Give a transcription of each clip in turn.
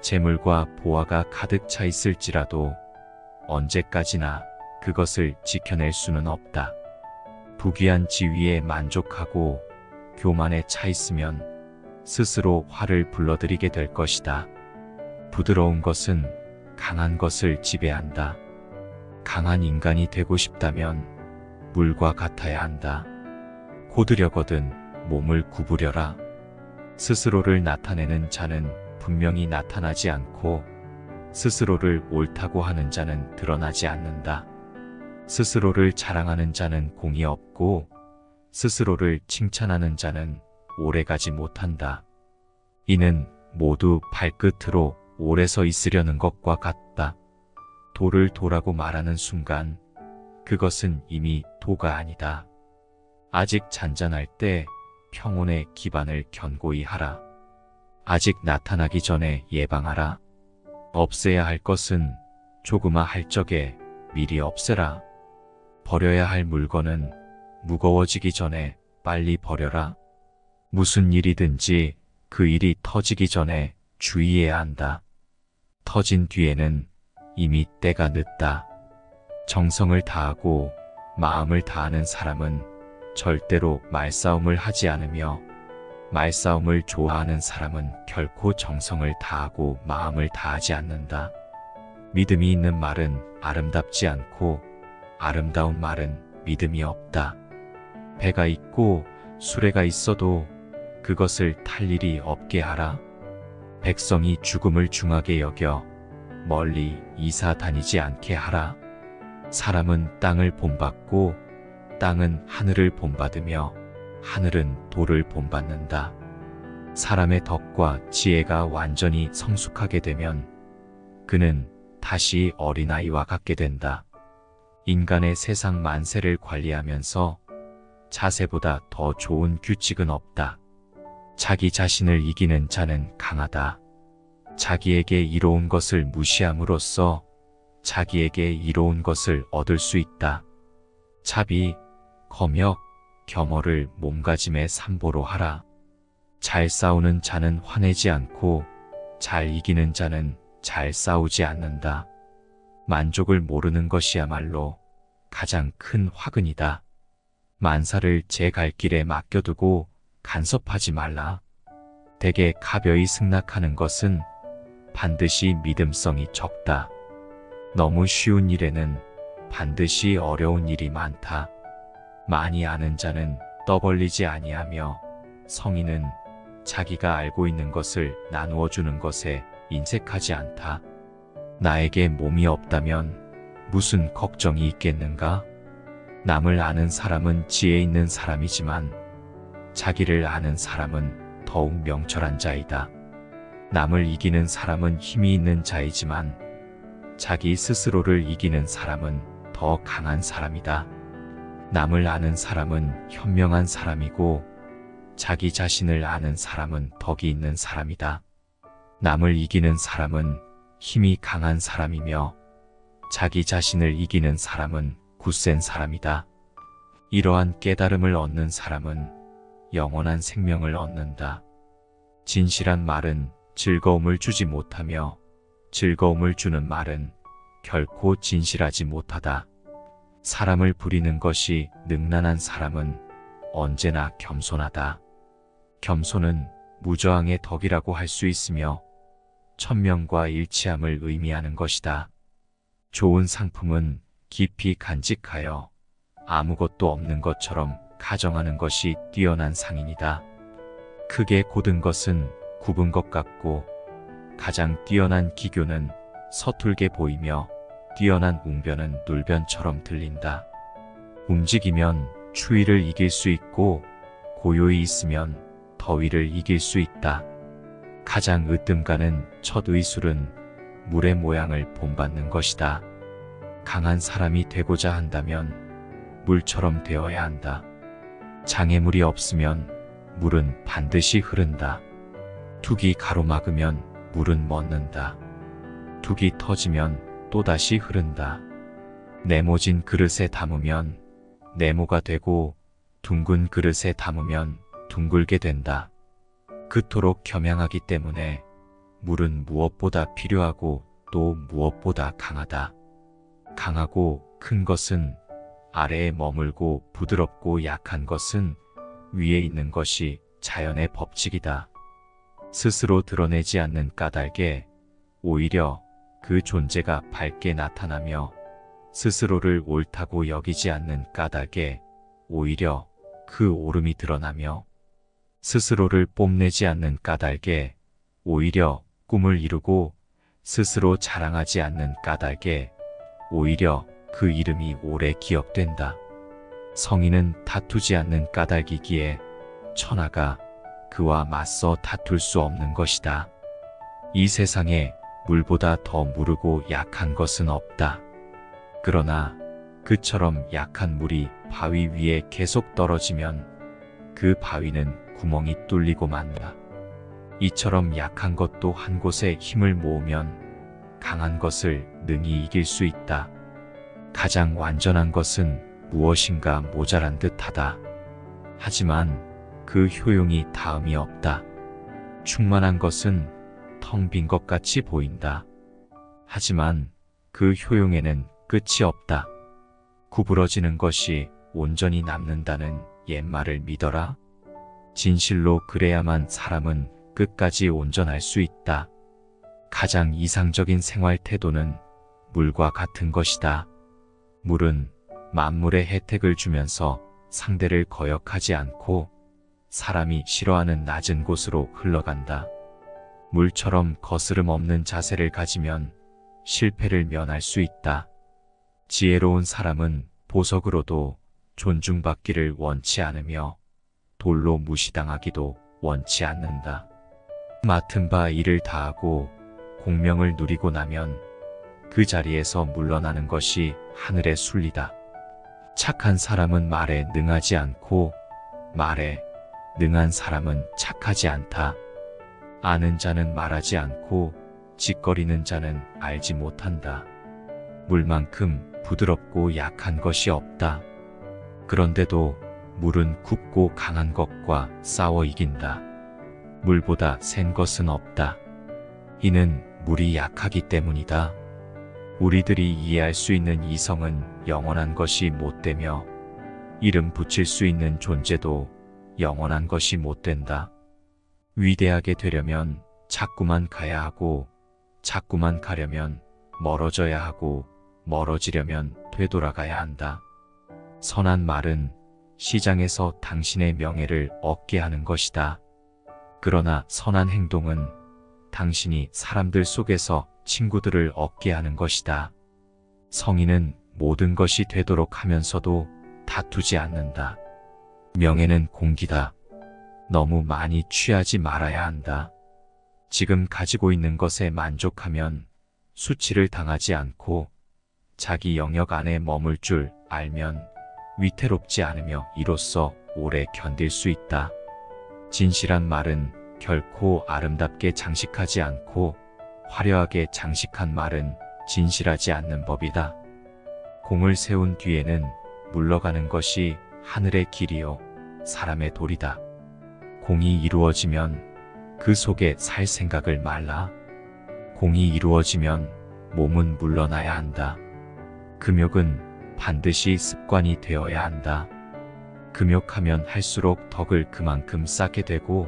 재물과 보화가 가득 차 있을지라도 언제까지나 그것을 지켜낼 수는 없다. 부귀한 지위에 만족하고 교만에 차 있으면 스스로 화를 불러들이게 될 것이다. 부드러운 것은 강한 것을 지배한다. 강한 인간이 되고 싶다면 물과 같아야 한다. 고드려거든 몸을 구부려라. 스스로를 나타내는 자는 분명히 나타나지 않고 스스로를 옳다고 하는 자는 드러나지 않는다. 스스로를 자랑하는 자는 공이 없고 스스로를 칭찬하는 자는 오래가지 못한다. 이는 모두 발끝으로 오래 서 있으려는 것과 같다. 도를 도라고 말하는 순간 그것은 이미 도가 아니다. 아직 잔잔할 때 평온의 기반을 견고히 하라. 아직 나타나기 전에 예방하라. 없애야 할 것은 조그마 할 적에 미리 없애라. 버려야 할 물건은 무거워지기 전에 빨리 버려라. 무슨 일이든지 그 일이 터지기 전에 주의해야 한다. 터진 뒤에는 이미 때가 늦다. 정성을 다하고 마음을 다하는 사람은 절대로 말싸움을 하지 않으며 말싸움을 좋아하는 사람은 결코 정성을 다하고 마음을 다하지 않는다. 믿음이 있는 말은 아름답지 않고 아름다운 말은 믿음이 없다. 배가 있고 수레가 있어도 그것을 탈 일이 없게 하라. 백성이 죽음을 중하게 여겨 멀리 이사 다니지 않게 하라. 사람은 땅을 본받고 땅은 하늘을 본받으며 하늘은 돌을 본받는다. 사람의 덕과 지혜가 완전히 성숙하게 되면 그는 다시 어린아이와 같게 된다. 인간의 세상 만세를 관리하면서 자세보다 더 좋은 규칙은 없다. 자기 자신을 이기는 자는 강하다. 자기에게 이로운 것을 무시함으로써 자기에게 이로운 것을 얻을 수 있다. 자비, 검역, 겸허를 몸가짐의 삼보로 하라. 잘 싸우는 자는 화내지 않고 잘 이기는 자는 잘 싸우지 않는다. 만족을 모르는 것이야말로 가장 큰 화근이다. 만사를 제 갈 길에 맡겨두고 간섭하지 말라. 대개 가벼이 승낙하는 것은 반드시 믿음성이 적다. 너무 쉬운 일에는 반드시 어려운 일이 많다. 많이 아는 자는 떠벌리지 아니하며 성인은 자기가 알고 있는 것을 나누어 주는 것에 인색하지 않다. 나에게 몸이 없다면 무슨 걱정이 있겠는가? 남을 아는 사람은 지혜 있는 사람이지만 자기를 아는 사람은 더욱 명철한 자이다. 남을 이기는 사람은 힘이 있는 자이지만 자기 스스로를 이기는 사람은 더 강한 사람이다. 남을 아는 사람은 현명한 사람이고 자기 자신을 아는 사람은 덕이 있는 사람이다. 남을 이기는 사람은 힘이 강한 사람이며 자기 자신을 이기는 사람은 굳센 사람이다. 이러한 깨달음을 얻는 사람은 영원한 생명을 얻는다. 진실한 말은 즐거움을 주지 못하며 즐거움을 주는 말은 결코 진실하지 못하다. 사람을 부리는 것이 능란한 사람은 언제나 겸손하다. 겸손은 무저항의 덕이라고 할 수 있으며 천명과 일치함을 의미하는 것이다. 좋은 상품은 깊이 간직하여 아무것도 없는 것처럼 가정하는 것이 뛰어난 상인이다. 크게 곧은 것은 굽은 것 같고 가장 뛰어난 기교는 서툴게 보이며 뛰어난 웅변은 눌변처럼 들린다. 움직이면 추위를 이길 수 있고 고요히 있으면 더위를 이길 수 있다. 가장 으뜸가는 첫 의술은 물의 모양을 본받는 것이다. 강한 사람이 되고자 한다면 물처럼 되어야 한다. 장애물이 없으면 물은 반드시 흐른다. 둑이 가로막으면 물은 멎는다. 둑이 터지면 또다시 흐른다. 네모진 그릇에 담으면 네모가 되고 둥근 그릇에 담으면 둥글게 된다. 그토록 겸양하기 때문에 물은 무엇보다 필요하고 또 무엇보다 강하다. 강하고 큰 것은 아래에 머물고 부드럽고 약한 것은 위에 있는 것이 자연의 법칙이다. 스스로 드러내지 않는 까닭에 오히려 그 존재가 밝게 나타나며 스스로를 옳다고 여기지 않는 까닭에 오히려 그 옳음이 드러나며 스스로를 뽐내지 않는 까닭에 오히려 꿈을 이루고 스스로 자랑하지 않는 까닭에 오히려 그 이름이 오래 기억된다. 성인은 다투지 않는 까닭이기에 천하가 그와 맞서 다툴 수 없는 것이다. 이 세상에 물보다 더 무르고 약한 것은 없다. 그러나 그처럼 약한 물이 바위 위에 계속 떨어지면 그 바위는 구멍이 뚫리고 만다. 이처럼 약한 것도 한 곳에 힘을 모으면 강한 것을 능히 이길 수 있다. 가장 완전한 것은 무엇인가 모자란 듯하다. 하지만 그 효용이 다음이 없다. 충만한 것은 텅 빈 것 같이 보인다. 하지만 그 효용에는 끝이 없다. 구부러지는 것이 온전히 남는다는 옛말을 믿어라. 진실로 그래야만 사람은 끝까지 온전할 수 있다. 가장 이상적인 생활 태도는 물과 같은 것이다. 물은 만물의 혜택을 주면서 상대를 거역하지 않고 사람이 싫어하는 낮은 곳으로 흘러간다. 물처럼 거스름 없는 자세를 가지면 실패를 면할 수 있다. 지혜로운 사람은 보석으로도 존중받기를 원치 않으며 돌로 무시당하기도 원치 않는다. 맡은 바 일을 다하고 공명을 누리고 나면 그 자리에서 물러나는 것이 하늘의 순리다. 착한 사람은 말에 능하지 않고 말에 능한 사람은 착하지 않다. 아는 자는 말하지 않고 짓거리는 자는 알지 못한다. 물만큼 부드럽고 약한 것이 없다. 그런데도 물은 굽고 강한 것과 싸워 이긴다. 물보다 센 것은 없다. 이는 물이 약하기 때문이다. 우리들이 이해할 수 있는 이성은 영원한 것이 못되며 이름 붙일 수 있는 존재도 영원한 것이 못된다. 위대하게 되려면 자꾸만 가야 하고 자꾸만 가려면 멀어져야 하고 멀어지려면 되돌아가야 한다. 선한 말은 시장에서 당신의 명예를 얻게 하는 것이다. 그러나 선한 행동은 당신이 사람들 속에서 친구들을 얻게 하는 것이다. 성인은 모든 것이 되도록 하면서도 다투지 않는다. 명예는 공기다. 너무 많이 취하지 말아야 한다. 지금 가지고 있는 것에 만족하면 수치를 당하지 않고 자기 영역 안에 머물 줄 알면 위태롭지 않으며 이로써 오래 견딜 수 있다. 진실한 말은 결코 아름답게 장식하지 않고 화려하게 장식한 말은 진실하지 않는 법이다. 공을 세운 뒤에는 물러가는 것이 하늘의 길이요 사람의 도리다. 공이 이루어지면 그 속에 살 생각을 말라. 공이 이루어지면 몸은 물러나야 한다. 금욕은 반드시 습관이 되어야 한다. 금욕하면 할수록 덕을 그만큼 쌓게 되고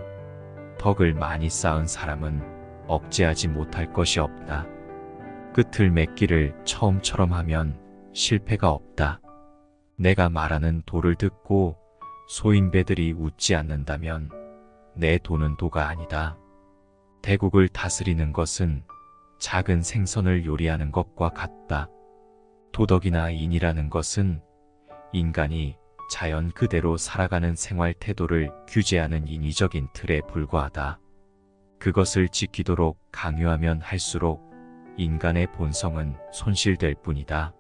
덕을 많이 쌓은 사람은 억제하지 못할 것이 없다. 끝을 맺기를 처음처럼 하면 실패가 없다. 내가 말하는 도를 듣고 소인배들이 웃지 않는다면 내 도는 도가 아니다. 대국을 다스리는 것은 작은 생선을 요리하는 것과 같다. 도덕이나 인이라는 것은 인간이 자연 그대로 살아가는 생활 태도를 규제하는 인위적인 틀에 불과하다. 그것을 지키도록 강요하면 할수록 인간의 본성은 손실될 뿐이다.